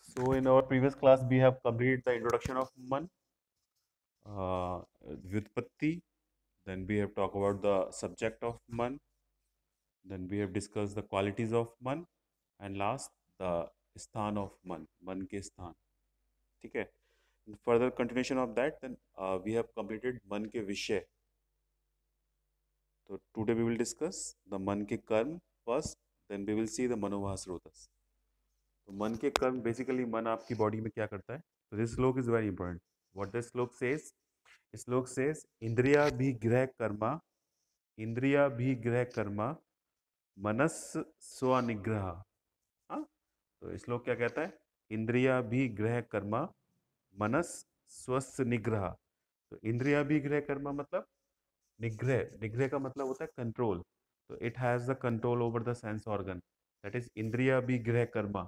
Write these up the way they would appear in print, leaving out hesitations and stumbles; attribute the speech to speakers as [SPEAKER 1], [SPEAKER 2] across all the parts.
[SPEAKER 1] So in our previous class, we have completed the introduction of Man, Vyutpatti. Then we have talked about the subject of Man. Then we have discussed the qualities of Man, and last the sthan of Man, Man के स्थान. ठीक है. Further continuation of that, then we have completed Man के विषय. So today we will discuss the Man के कर्म first. Then we will see the मनोवाह स्रोतस. तो मन के कर्म बेसिकली मन आपकी बॉडी में क्या करता है. तो दिस श्लोक is very important. What this श्लोक सेज. श्लोक सेज इंद्रियाभिग्रह कर्मा, इंद्रियाभिग्रह कर्मा, मनस स्वनिग्रह. हाँ. तो श्लोक क्या कहता है. इंद्रियाभिग्रह कर्मा, मनस स्वस्य निग्रह. तो इंद्रियाभिग्रह कर्मा मतलब निग्रह. निग्रह का मतलब होता है कंट्रोल. तो it has the control over the sense organ. That is इंद्रियाभिग्रह कर्मा.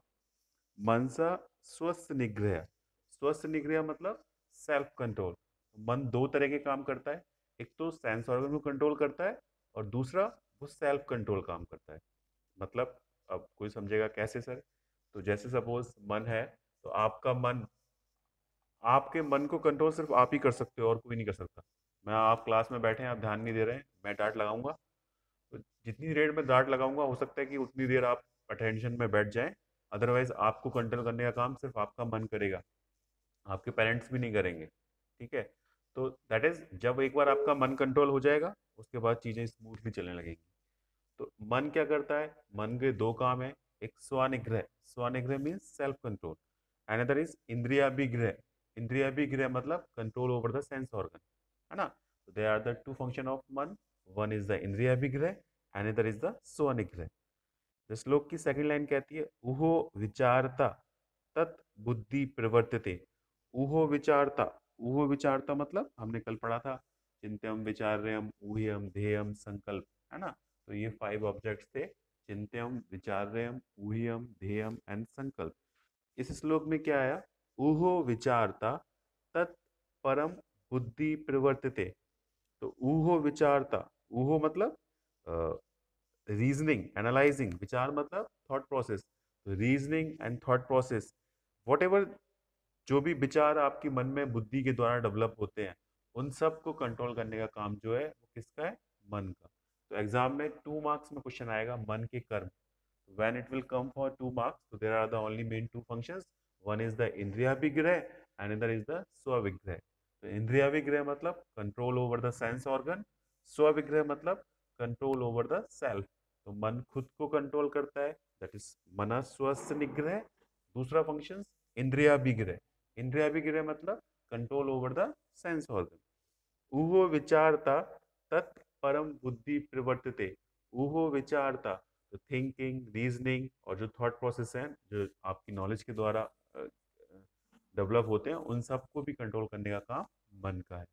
[SPEAKER 1] मनसा स्वस्थ निग्रह. स्वस्थ निग्रह मतलब सेल्फ कंट्रोल. मन दो तरह के काम करता है. एक तो सेंस ऑर्गन को कंट्रोल करता है और दूसरा वो सेल्फ कंट्रोल काम करता है. मतलब अब कोई समझेगा कैसे सर. तो जैसे सपोज मन है, तो आपका मन, आपके मन को कंट्रोल सिर्फ आप ही कर सकते हो और कोई नहीं कर सकता. मैं, आप क्लास में बैठे हैं, आप ध्यान नहीं दे रहे हैं, मैं डांट लगाऊंगा. तो जितनी देर में डांट लगाऊंगा हो सकता है कि उतनी देर आप अटेंशन में बैठ जाएं. अदरवाइज आपको कंट्रोल करने का काम सिर्फ आपका मन करेगा, आपके पेरेंट्स भी नहीं करेंगे. ठीक है. तो दैट इज, जब एक बार आपका मन कंट्रोल हो जाएगा उसके बाद चीज़ें स्मूथली चलने लगेंगी. तो मन क्या करता है. मन के दो काम है. एक स्वनिग्रह. स्वनिग्रह means self control. Another is इंद्रियाभिग्रह. इंद्रियाभिग्रह मतलब control over the sense organ. है ना. They are the two function of मन. वन इज द इंद्रियाभिग्रह, अनदर इज द स्वनिग्रह. द श्लोक की सेकंड लाइन कहती है उहो विचारता तत् बुद्धि प्रवर्तते. उहो विचारता. उहो विचारता मतलब हमने कल पढ़ा था चिंत्यम विचार्यम ऊह्यम ध्येयम संकल्प. है ना. तो ये 5 ऑब्जेक्ट्स थे. चिंत्यम विचार्यम ऊह्यम ध्येयम एंड संकल्प. इस श्लोक में क्या आया. उहो विचारता तत् परम बुद्धि प्रवर्तते. तो ऊहो विचारता. ऊहो मतलब रीजनिंग, एनालाइजिंग. विचार मतलब thought process. Reasoning and thought process, what ever, जो भी विचार आपके मन में बुद्धि के द्वारा डेवलप होते हैं, उन सब को कंट्रोल करने का काम जो है वो किसका है. मन का. तो एग्जाम में 2 मार्क्स में क्वेश्चन आएगा मन के कर्म. when it will come for 2 marks, so there are the only main two functions. One is the indriya vigrah, another is the swa vigrah. तो इंद्रिया विग्रह मतलब control over the sense organ. स्व विग्रह मतलब कंट्रोल ओवर द सेल्फ. तो मन खुद को कंट्रोल करता है, दैट इज मन स्वस्थ निग्रह. दूसरा फंक्शन इंद्रिया विग्रह. इंद्रिया विग्रह मतलब control over the sense organ. उहो विचारता तत् परम बुद्धि प्रवर्तते. उहो विचारता. तो थिंकिंग, रीजनिंग और जो थॉट प्रोसेस हैं जो आपकी नॉलेज के द्वारा डेवलप होते हैं, उन सबको भी कंट्रोल करने का काम मन का है.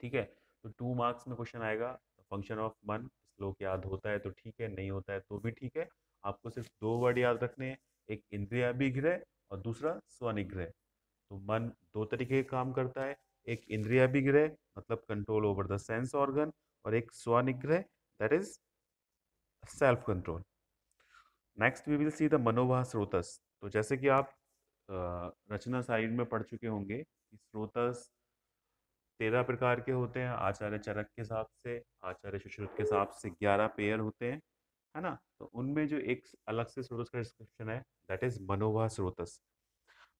[SPEAKER 1] ठीक है. तो 2 मार्क्स में क्वेश्चन आएगा फंक्शन ऑफ मन. श्लोक याद होता है तो ठीक है, नहीं होता है तो भी ठीक है. आपको सिर्फ 2 वर्ड याद रखने हैं. एक इंद्रियाभिग्रह और दूसरा स्वनिग्रह. तो मन दो तरीके के काम करता है. एक इंद्रियाभिग्रह मतलब control over the sense organ, और एक स्वनिग्रह that is self control. Next we will see the मनोवाह स्रोतस. तो जैसे कि आप रचना साइड में पढ़ चुके होंगे कि स्रोतस 13 प्रकार के होते हैं आचार्य चरक के हिसाब से. आचार्य सुश्रुत के हिसाब से 11 पेयर होते हैं. है ना. तो उनमें जो एक अलग से स्रोतस का डिस्क्रिप्शन है दैट इज मनोवाह स्रोतस.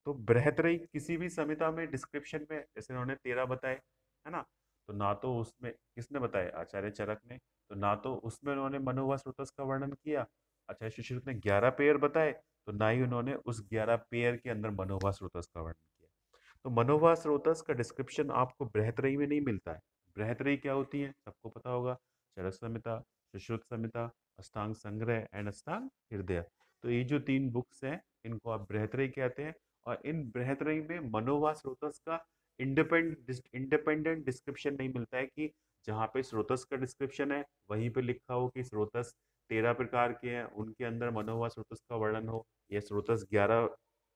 [SPEAKER 1] तो बृहतरई किसी भी संहिता में डिस्क्रिप्शन में जैसे उन्होंने 13 बताए, है ना. तो ना तो उसमें किसने बताए, आचार्य चरक ने. तो ना तो उसमें उन्होंने मनोवा स्रोतस का वर्णन किया. आचार्य सुश्रुत ने 11 पेयर बताए, तो ना ही उन्होंने उस 11 पेयर के अंदर मनोवा स्रोतस का वर्णन किया. तो मनोवा स्रोतस का डिस्क्रिप्शन आपको बृहतरई में नहीं मिलता है. बृहतरई क्या होती है सबको पता होगा. चरक संहिता, सुश्रुत संहिता, अष्टांग संग्रह एंड अष्टांग हृदय. तो ये जो 3 बुक्स हैं इनको आप बृहतरई कहते हैं. और इन बृहतरई में मनोवा स्रोतस का इंडिपेंडेंट डिस्क्रिप्शन नहीं मिलता है कि जहाँ पे स्रोतस का डिस्क्रिप्शन है वहीं पे लिखा हो कि स्रोतस 13 प्रकार के हैं, उनके अंदर मनोवा स्रोतस का वर्णन हो, या स्रोतस 11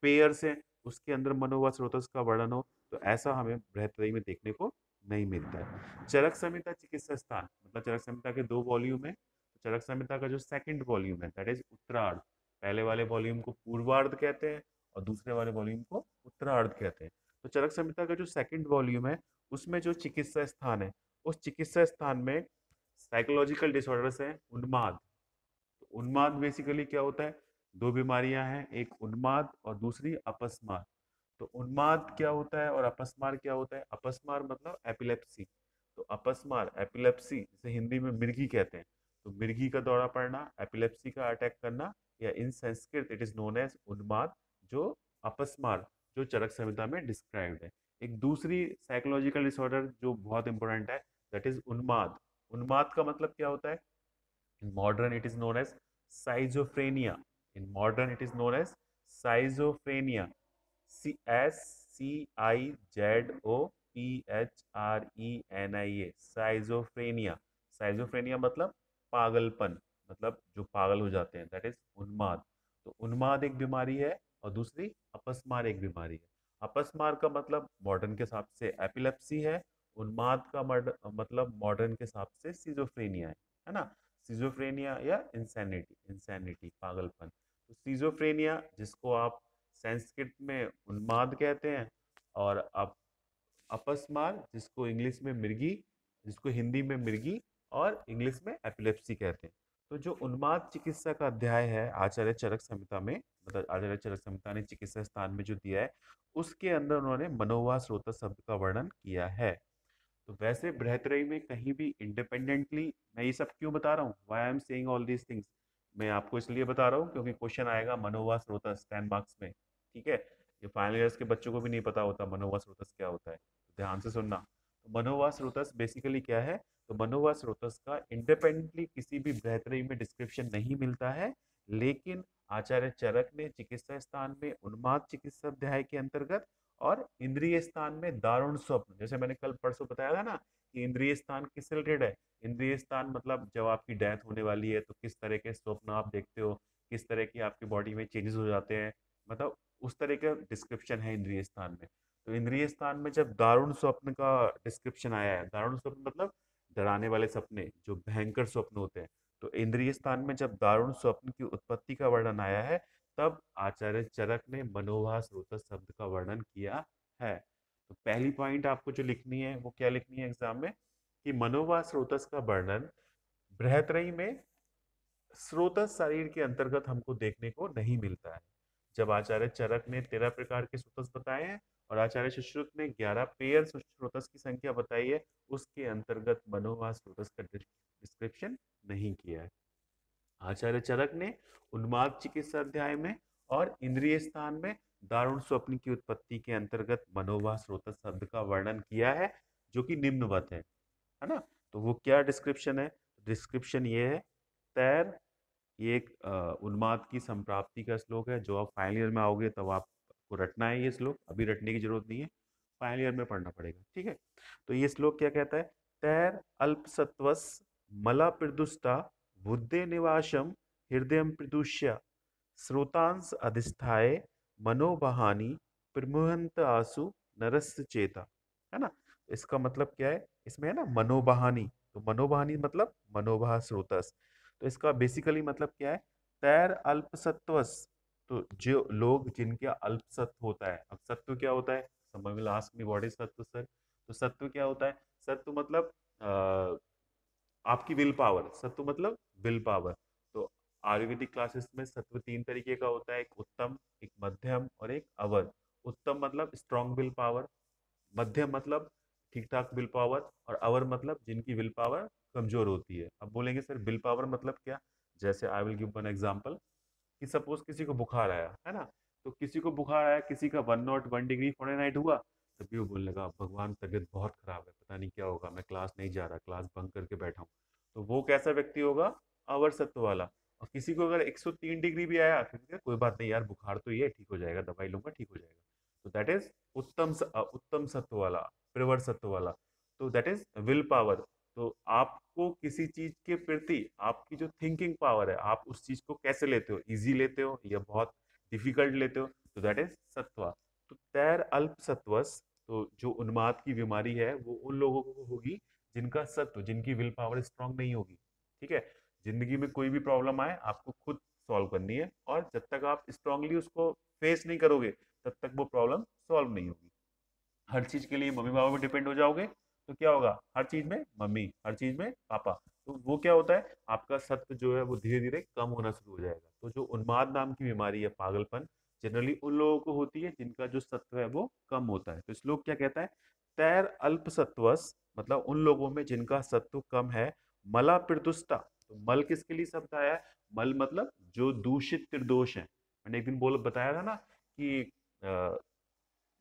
[SPEAKER 1] पेयर्स हैं उसके अंदर मनोवा स्रोतस का वर्णन हो. तो ऐसा हमें बृहतरई में देखने को नहीं मिलता है. चरक संहिता चिकित्सा स्थान मतलब चरक संहिता के 2 वॉल्यूम है. तो चरक संहिता का जो सेकंड वॉल्यूम है दैट इज उत्तरार्ध. पहले वाले वॉल्यूम को पूर्वार्ध कहते हैं और दूसरे वाले वॉल्यूम को उत्तरार्ध कहते हैं। तो चरक संहिता का जो सेकंड वॉल्यूम है उसमें जो चिकित्सा स्थान है, उस चिकित्सा स्थान में साइकोलॉजिकल डिसऑर्डर्स हैं, उन्माद। तो उन्माद बेसिकली क्या होता है? दो बीमारियां हैं, एक उन्माद और दूसरी अपस्मार। तो उन्माद क्या होता है और अपस्मार क्या होता है? अपस्मार मतलब एपिलेप्सी। तो अपस्मार एपिलेप्सी, जिसे हिंदी में मिर्गी कहते हैं। तो मिर्गी का दौरा पड़ना, एपिलेप्सी का अटैक करना, या in Sanskrit it is known as उन्माद, जो अपस्मार जो चरक संहिता में डिस्क्राइब्ड है। एक दूसरी साइकोलॉजिकल डिसऑर्डर जो बहुत इंपॉर्टेंट है, दैट इज उन्माद। उन्माद का मतलब क्या होता है? In modern, it is known as schizophrenia. In modern, it is known as schizophrenia. Schizophrenia. Schizophrenia. Schizophrenia मतलब पागलपन, मतलब जो पागल हो जाते हैं, दैट इज उन्माद। तो उन्माद एक बीमारी है और दूसरी अपस्मार एक बीमारी है। अपस्मार का मतलब मॉडर्न के हिसाब से एपिलेप्सी है, उन्माद का मतलब मॉडर्न के हिसाब से सिजोफ्रेनिया है ना। सिजोफ्रेनिया या इंसैनिटी, इंसैनिटी पागलपन। तो सिजोफ्रेनिया जिसको आप संस्कृत में उन्माद कहते हैं, और अपस्मार जिसको इंग्लिश में मिर्गी, जिसको हिंदी में मिर्गी और इंग्लिश में एपिलेप्सी कहते हैं। तो जो उन्माद चिकित्सा का अध्याय है आचार्य चरक संहिता में, मतलब आचार्य चरक संहिता ने चिकित्सा स्थान में जो दिया है, उसके अंदर उन्होंने मनोवा स्रोत शब्द का वर्णन किया है। तो वैसे बृहत्त्रयी में कहीं भी इंडिपेंडेंटली, मैं ये सब क्यों बता रहा हूँ, why I am saying all these things, मैं आपको इसलिए बता रहा हूँ क्योंकि क्वेश्चन आएगा मनोवा स्रोतस 10 मार्क्स में। ठीक है, ये फाइनल ईयर्स के बच्चों को भी नहीं पता होता मनोवा स्रोतस क्या होता है, तो ध्यान से सुनना। तो मनोवा स्रोतस बेसिकली क्या है? तो मनोवा स्रोतस का इंडिपेंडेंटली किसी भी बृहत्त्रयी में डिस्क्रिप्शन नहीं मिलता है, लेकिन आचार्य चरक ने चिकित्सा स्थान में उन्माद चिकित्सा अध्याय के अंतर्गत और इंद्रिय स्थान में दारुण स्वप्न, जैसे मैंने कल परसों बताया था ना कि इंद्रिय स्थान किससे रिलेटेड है? इंद्रिय स्थान मतलब जब आपकी डेथ होने वाली है तो किस तरह के स्वप्न आप देखते हो, किस तरह की आपकी बॉडी में चेंजेस हो जाते हैं, मतलब उस तरह का डिस्क्रिप्शन है इंद्रिय स्थान में। तो इंद्रिय स्थान में जब दारुण स्वप्न का डिस्क्रिप्शन आया है, दारुण स्वप्न मतलब डराने वाले सपने, जो भयंकर स्वप्न होते हैं, तो इंद्रिय स्थान में जब दारुण स्वप्न की उत्पत्ति का वर्णन आया है, तब आचार्य चरक ने मनोभा स्रोत शब्द का वर्णन किया है। तो पहली पॉइंट आपको जो लिखनी है वो क्या लिखनी है एग्जाम में, कि मनोभा स्रोतस का वर्णन बृहत्त्रयी में स्रोतस शरीर के अंतर्गत हमको देखने को नहीं मिलता है। जब आचार्य चरक ने 13 प्रकार के स्रोतस बताए हैं और आचार्य सुश्रुत ने 11 पेयर स्रोतस की संख्या बताई है, उसके अंतर्गत मनोभा स्रोतस का डिस्क्रिप्शन नहीं किया है। आचार्य चरक ने उन्माद चिकित्सा अध्याय में और इंद्रिय स्थान में दारुण स्वप्न की उत्पत्ति के अंतर्गत मनोभा स्रोत शब्द का वर्णन किया है, जो कि निम्नवत है ना। तो वो क्या डिस्क्रिप्शन है? डिस्क्रिप्शन ये है, तैर, ये एक उन्माद की संप्राप्ति का श्लोक है, जो आप फाइनल ईयर में आओगे तब आपको रटना है। ये श्लोक अभी रटने की जरूरत नहीं है, फाइनल ईयर में पढ़ना पड़ेगा। ठीक है, तो ये श्लोक क्या कहता है? तैर अल्पसत्वस मला प्रदुष्टा बुद्धे निवासम हृदय प्रदुष्य श्रोतांस अधिष्ठाय मनोबहानी प्रमुहंत आसु नरस्य चेता, है ना। इसका मतलब क्या है? इसमें है ना मनोबहानी, तो मनोबहानी मतलब मनोभा स्रोतस। तो इसका बेसिकली मतलब क्या है? तैर अल्पसत्वस, तो जो लोग जिनके अल्पसत्व होता है, अब सत्व क्या होता है? समझ में लास्ट में व्हाट इज सत्व सर? तो सत्व क्या होता है? सत्व मतलब आपकी विल पावर, सत्व मतलब विल पावर। तो आयुर्वेदिक क्लासेस में सत्व तीन तरीके का होता है, एक उत्तम, एक मध्यम और एक अवर। उत्तम मतलब स्ट्रॉन्ग विल पावर, मध्यम मतलब ठीक ठाक विल पावर, और अवर मतलब जिनकी विल पावर कमजोर होती है। अब बोलेंगे सर विल पावर मतलब क्या? जैसे I will give one example, कि सपोज किसी को बुखार आया है ना, तो किसी को बुखार आया, किसी का 101 डिग्री फ़ारेनहाइट हुआ, तब भी वो बोलने लगा भगवान तबीयत बहुत खराब है, पता नहीं क्या होगा, मैं क्लास नहीं जा रहा, क्लास बंक करके बैठा हूँ। तो वो कैसा व्यक्ति होगा? अवर सत्व वाला। और किसी को अगर 103 डिग्री भी आया, फिर क्या, कोई बात नहीं यार, बुखार तो ये ठीक हो जाएगा, दवाई लूंगा ठीक हो जाएगा, तो दैट इज उत्तम सत्व वाला, प्रवर सत्व वाला। तो दैट इज विल पावर। तो आपको किसी चीज के प्रति आपकी जो थिंकिंग पावर है, आप उस चीज को कैसे लेते हो, इजी लेते हो या बहुत डिफिकल्ट लेते हो, तो दैट इज सत्वा। तो तैर अल्प सत्वस, तो जो उन्माद की बीमारी है वो उन लोगों को होगी जिनका सत्व, जिनकी विल पावर स्ट्रांग नहीं होगी। ठीक है, जिंदगी में कोई भी प्रॉब्लम आए आपको खुद सॉल्व करनी है, और जब तक आप स्ट्रांगली उसको फेस नहीं करोगे तब तक वो प्रॉब्लम सॉल्व नहीं होगी। हर चीज के लिए मम्मी पापा पे डिपेंड हो जाओगे तो क्या होगा, हर चीज में मम्मी, हर चीज में पापा, तो वो क्या होता है, आपका सत्व जो है वो धीरे धीरे कम होना शुरू हो जाएगा। तो जो उन्माद नाम की बीमारी है, पागलपन, जनरली उन लोगों को होती है जिनका जो सत्व है वो कम होता है। तो श्लोक क्या कहता है, तैर अल्प सत्वस, मतलब उन लोगों में जिनका सत्व कम है, मला प्रदुष्टा। तो मल किसके लिए शब्द आया है, मल मतलब जो दूषित निर्दोष है। मैंने एक दिन बोल बताया था ना कि अ,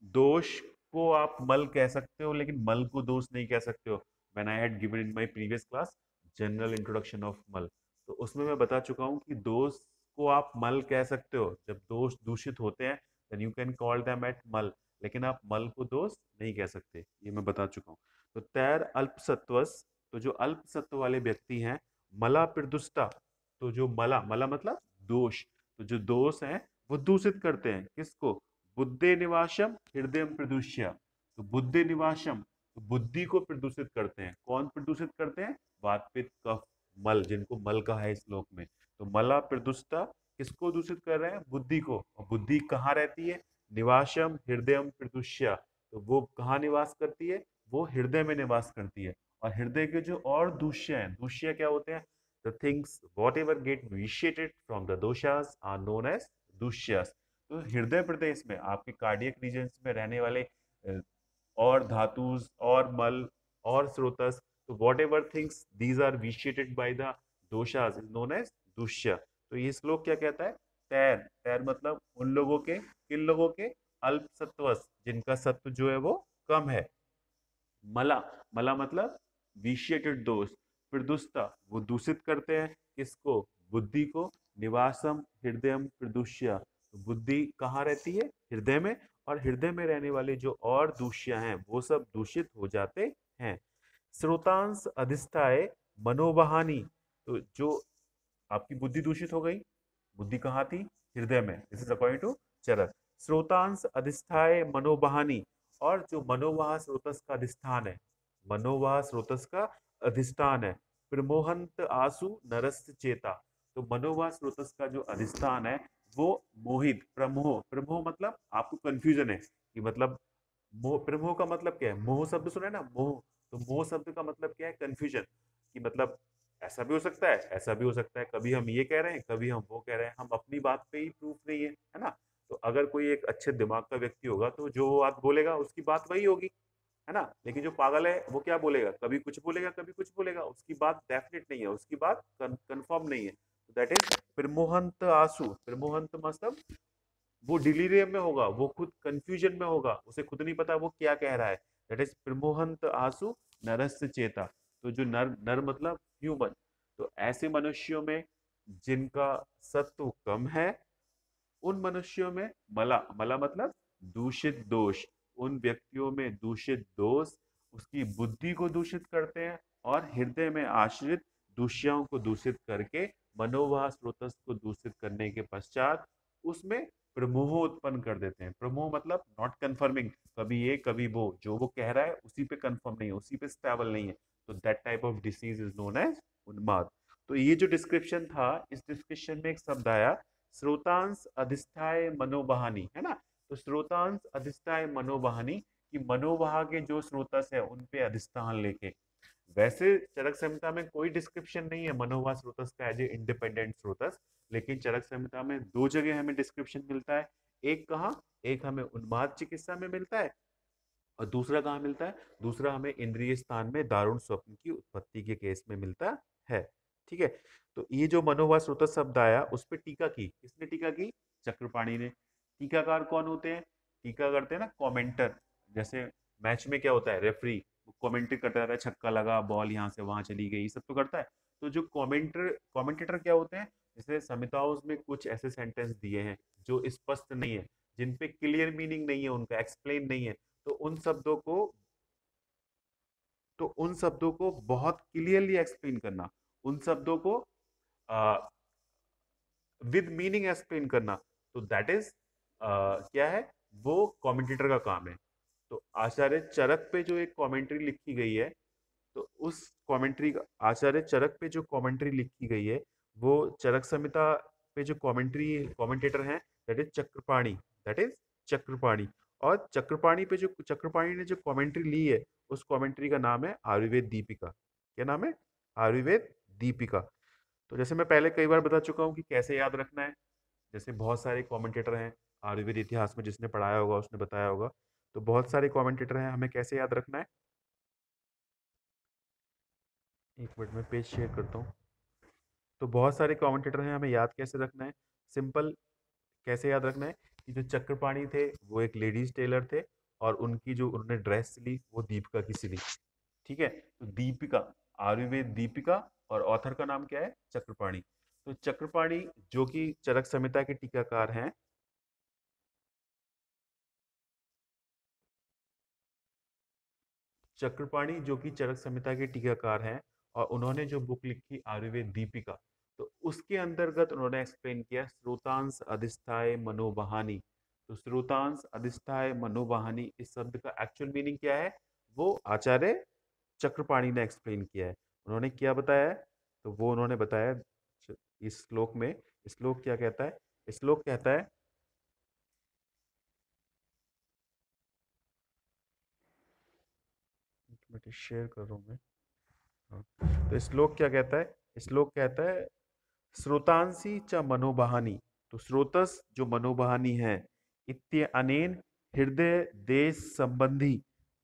[SPEAKER 1] दोष को आप मल कह सकते हो लेकिन मल को दोष नहीं कह सकते हो। When I had given in my previous class general introduction of मल, तो उसमें मैं बता चुका हूँ कि दोष को आप मल कह सकते हो, जब दोष दूषित होते हैं then you can call them एट मल, लेकिन आप मल को दोष नहीं कह सकते, ये मैं बता चुका हूँ। तो तैर अल्प सत्वस, तो जो अल्प सत्व वाले व्यक्ति हैं, मला प्रदुष्टा, तो जो मला, मला मतलब दोष, तो जो दोष हैं वो दूषित करते हैं किसको, बुद्धे निवासम हृदय प्रदूष्य। तो बुद्धि निवासम, तो बुद्धि को प्रदूषित करते हैं। कौन प्रदूषित करते हैं, वात पित्त कफ मल, जिनको मल कहा है इस श्लोक में। तो मला प्रदुष्टा किसको दूषित कर रहे हैं, बुद्धि को। और बुद्धि कहाँ रहती है, निवासम हृदय प्रदुष्य, तो वो कहाँ निवास करती है, वो हृदय में निवास करती है। और हृदय के जो और दूष्य हैं, दूष्य क्या होते हैं, the things whatever get vitiated from the दोषास आर नोन एज दूष्यस। तो हृदय प्रदेश में आपके कार्डियक रीजन्स में रहने वाले और धातुस और मल और स्रोतस, तो whatever things these are vitiated by the दोषास इज नोन एज दुष्य। तो ये श्लोक क्या कहता है, तैर, तैर मतलब उन लोगों के, किन लोगों के, अल्प सत्वस, जिनका सत्व जो है वो कम है। मला, मला मतलब विशिएटेड दोष, प्रदुष्टा वो दूषित करते हैं किसको, बुद्धि को, निवासम हृदयम प्रदुष्य, तो बुद्धि कहाँ रहती है, हृदय में, और हृदय में रहने वाले जो और दूष्य हैं वो सब दूषित हो जाते हैं। श्रोतांश अधिष्ठाय मनोवहानी, तो जो आपकी बुद्धि दूषित हो गई, बुद्धि कहाँ थी, हृदय में, दिस इज अकॉर्डिंग टू चरक। श्रोतांश अधिष्ठाय मनोवहानी, और जो मनोवाह स्रोतस का अधिष्ठान है, मनोवाह स्रोतस का अधिष्ठान है, प्रमोहंत आसु नरस्य चेता, तो मनोवाह स्रोतस का जो अधिष्ठान है वो मोहित, प्रमोह, प्रमोह मतलब आपको कंफ्यूजन है कि मतलब मोह, प्रमोह का मतलब क्या है, मोह शब्द सुना है ना, मोह, तो मोह शब्द का मतलब क्या है, कंफ्यूजन, कि मतलब ऐसा भी हो सकता है, ऐसा भी हो सकता है, कभी हम ये कह रहे हैं कभी हम वो कह रहे हैं, हम अपनी बात पे ही प्रूफ नहीं है ना। तो अगर कोई एक अच्छे दिमाग का व्यक्ति होगा तो जो वो बात बोलेगा उसकी बात वही होगी, है ना। लेकिन जो पागल है वो क्या बोलेगा, कभी कुछ बोलेगा कभी कुछ बोलेगा, उसकी बात डेफिनेट नहीं है, उसकी बात कंफर्म नहीं है। दैट इज प्रमोहंत आंसू, प्रमोहंत मतलब वो डिलीरियम में होगा, वो खुद कंफ्यूजन में होगा, उसे खुद नहीं पता वो क्या कह रहा है। दैट इज प्रमोहंत आंसू नरस्य चेता, तो जो नर, नर मतलब ह्यूमन, तो ऐसे मनुष्यों में जिनका सत्व कम है, उन मनुष्यों में मला, मला मतलब दूषित दोष, उन व्यक्तियों में दूषित दोष उसकी बुद्धि को दूषित करते हैं, और हृदय में आश्रित दूषियों को दूषित करके, मनोवाह स्रोतस को दूषित करने के पश्चात उसमें प्रमोह उत्पन्न कर देते हैं। प्रमोह मतलब नॉट कंफर्मिंग, कभी ये कभी वो, जो वो कह रहा है उसी पे कंफर्म नहीं है, उसी पे स्टेबल नहीं है, तो that type of disease is known as उन्माद। तो ये जो डिस्क्रिप्शन था, इस डिस्क्रिप्शन में एक शब्द आया श्रोतांश अधिष्ठाय मनोबहानी, है ना। तो श्रोतांश अधिष्ठाय मनोबहानी, कि मनोवाह के जो स्रोतस है उन पे अधिष्ठान लेके। वैसे चरक संहिता में कोई डिस्क्रिप्शन नहीं है मनोवाह स्रोतस का एज ए इंडिपेंडेंट स्रोतस, लेकिन चरक संहिता में दो जगह हमें डिस्क्रिप्शन मिलता है। एक कहाँ, एक हमें उन्माद चिकित्सा में मिलता है, और दूसरा कहाँ मिलता है, दूसरा हमें इंद्रिय स्थान में दारुण स्वप्न की उत्पत्ति के केस में मिलता है। ठीक है। तो ये जो मनोवाह स्रोत शब्द आया उस पर टीका की, किसने टीका की, चक्रपाणी ने। टीकाकार कौन होते हैं, टीका करते हैं ना कमेंटर, जैसे मैच में क्या होता है, रेफरी कमेंट्री करता रहता है, छक्का लगा, बॉल यहाँ से वहां चली गई, ये सब तो करता है। तो जो कमेंटेटर क्या होते हैं, जैसे संहिताओं में कुछ ऐसे सेंटेंस दिए हैं जो स्पष्ट नहीं है, जिन पे क्लियर मीनिंग नहीं है, उनका एक्सप्लेन नहीं है, तो उन शब्दों को, तो उन शब्दों को बहुत क्लियरली एक्सप्लेन करना, उन शब्दों को विद मीनिंग एक्सप्लेन करना, तो दैट इज क्या है, वो कमेंटेटर का काम है। तो आचार्य चरक पे जो एक कमेंट्री लिखी गई है तो उस कमेंट्री आचार्य चरक पे जो कमेंट्री लिखी गई है, वो चरक संहिता पे जो कमेंट्री कमेंटेटर हैं, that is Chakrapani, that is Chakrapani. और चक्रपाणी पे जो चक्रपाणी ने जो कमेंट्री ली है, उस कमेंट्री का नाम है आयुर्वेद दीपिका। क्या नाम है? आयुर्वेद दीपिका। तो जैसे मैं पहले कई बार बता चुका हूँ कि कैसे याद रखना है। जैसे बहुत सारे कमेंटेटर हैं आयुर्वेद इतिहास में, जिसने पढ़ाया होगा उसने बताया होगा। तो बहुत सारे कमेंटेटर हैं, हमें कैसे याद रखना है? एक मिनट में पेज शेयर करता हूँ। तो बहुत सारे कमेंटेटर हैं, हमें याद कैसे रखना है? सिंपल। कैसे याद रखना है कि जो चक्रपाणी थे वो एक लेडीज टेलर थे, और उनकी जो उन्होंने ड्रेस सिली वो दीपिका की सिली। ठीक है, तो दीपिका, आयुर्वेद दीपिका, और ऑथर का नाम क्या है? चक्रपाणी। तो चक्रपाणी जो कि चरक संहिता के टीकाकार हैं, चक्रपाणी जो कि चरक संहिता के टीकाकार हैं, और उन्होंने जो बुक लिखी आयुर्वेद दीपिका, तो उसके अंतर्गत उन्होंने एक्सप्लेन किया श्रोतांश अधिष्ठाय मनोबहानी। तो श्रोतांश अधिष्ठाय मनोबहानी इस शब्द का एक्चुअल मीनिंग क्या है, वो आचार्य चक्रपाणी ने एक्सप्लेन किया है। उन्होंने क्या बताया है? तो वो उन्होंने बताया इस श्लोक में। श्लोक क्या कहता है? श्लोक कहता है, शेयर कर रहा हूँ मैं। हाँ। तो श्लोक क्या कहता है? श्लोक कहता है श्रोतांसी च मनोबहानी। तो श्रोतस जो मनोबहानी है, इत्य अनेन हृदय देश संबंधी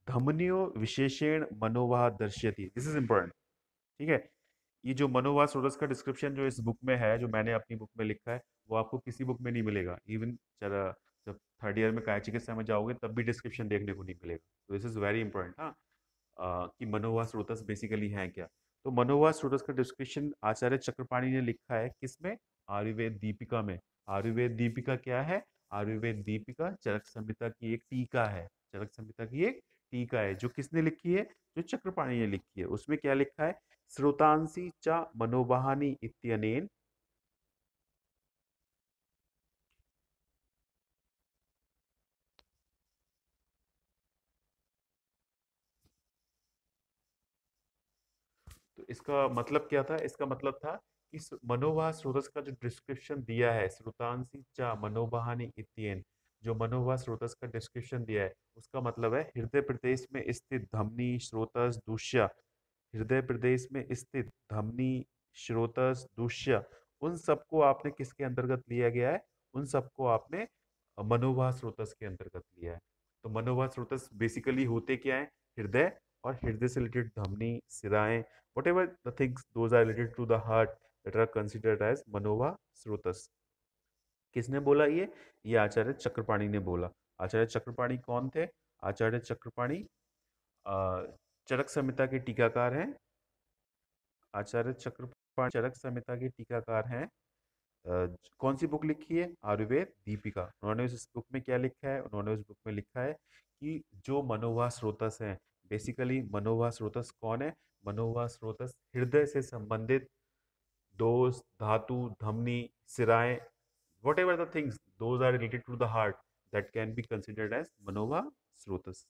[SPEAKER 1] धमनियों विशेषण मनोवाह दर्श्यति। This is important. ठीक है, ये जो मनोवाह स्रोतस का डिस्क्रिप्शन जो इस बुक में है, जो मैंने अपनी बुक में लिखा है, वो आपको किसी बुक में नहीं मिलेगा। इवन जरा जब थर्ड ईयर में काय चिकित्सा में जाओगे तब भी डिस्क्रिप्शन देखने को नहीं मिलेगा। तो दिस इज वेरी इंपॉर्टेंट। हाँ, कि मनोवाह स्रोतस बेसिकली हैं क्या। तो मनोवाह स्रोतस का डिस्क्रिप्शन आचार्य चक्रपाणी ने लिखा है किसमें? आयुर्वेद दीपिका में। आयुर्वेद दीपिका क्या है? आयुर्वेद दीपिका चरक संहिता की एक टीका है। चरक संहिता की एक टीका है जो किसने लिखी है? जो चक्रपाणी ने लिखी है। उसमें क्या लिखा है? श्रोतांसी च मनोवाहानी इत्यनेन। तो इसका मतलब क्या था? इसका मतलब था कि मनोवाह स्रोतस का जो डिस्क्रिप्शन दिया है, श्रुतांसी चा मनोवाहानी इत्येन, जो मनोवाह स्रोतस का डिस्क्रिप्शन दिया है, उसका मतलब है हृदय प्रदेश में स्थित धमनी स्रोतस दूष्य। हृदय प्रदेश में स्थित धमनी स्रोतस दूष्य, उन सबको आपने किसके अंतर्गत लिया गया है? उन सबको आपने मनोवाह स्रोतस के अंतर्गत लिया है। तो मनोवाह स्रोतस बेसिकली होते क्या है? हृदय, और हृदय से रिलेटेड धमनी, सिराएं, whatever the things those are related to the heart that are considered as मनोवाह स्रोतस। किसने बोला ये आचार्य चक्रपाणी ने बोला। आचार्य चक्रपाणी कौन थे? आचार्य चक्रपाणी अ, चरक संहिता के टीकाकार हैं। आचार्य चक्रपाणी चरक संहिता के टीकाकार हैं। कौन सी बुक लिखी है? आयुर्वेद दीपिका। उन्होंने उस बुक में क्या लिखा है? उन्होंने उस बुक में लिखा है कि जो मनोवाह स्रोतस हैं, बेसिकली मनोवाह स्रोतस कौन है? मनोवाह स्रोतस हृदय से संबंधित दोष, धातु, धमनी, सिराएं, whatever the things those are related to the heart that can be considered as मनोवाह स्रोतस।